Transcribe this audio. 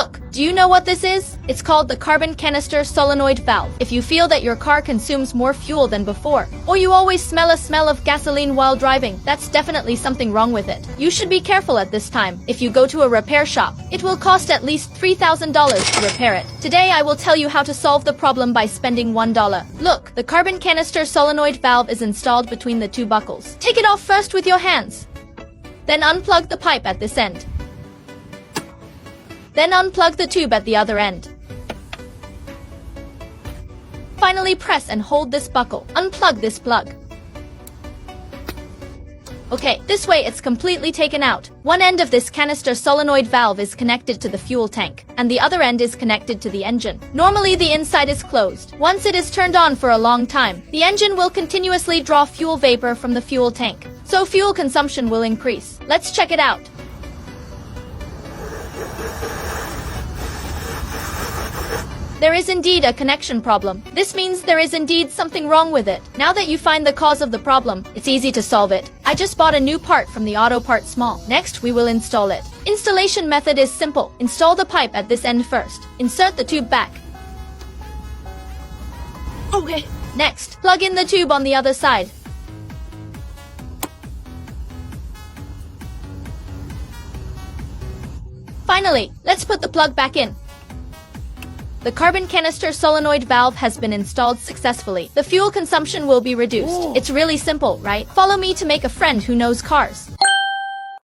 Look, do you know what this is? It's called the carbon canister solenoid valve. If you feel that your car consumes more fuel than before, or you always smell a smell of gasoline while driving, that's definitely something wrong with it. You should be careful at this time. If you go to a repair shop, it will cost at least $3,000 to repair it. Today I will tell you how to solve the problem by spending $1. Look, the carbon canister solenoid valve is installed between the two buckles. Take it off first with your hands. Then unplug the pipe at this end. Then unplug the tube at the other end. Finally press and hold this buckle. Unplug this plug. Okay, this way it's completely taken out. One end of this canister solenoid valve is connected to the fuel tank, and the other end is connected to the engine. Normally the inside is closed. Once it is turned on for a long time, the engine will continuously draw fuel vapor from the fuel tank, so fuel consumption will increase. Let's check it out. There is indeed a connection problem. This means there is indeed something wrong with it. Now that you find the cause of the problem, it's easy to solve it. I just bought a new part from the Auto Parts Mall. Next, we will install it. Installation method is simple. Install the pipe at this end first. Insert the tube back. Okay. Next, plug in the tube on the other side. Finally, let's put the plug back in. The carbon canister solenoid valve has been installed successfully. The fuel consumption will be reduced. It's really simple, right? Follow me to make a friend who knows cars.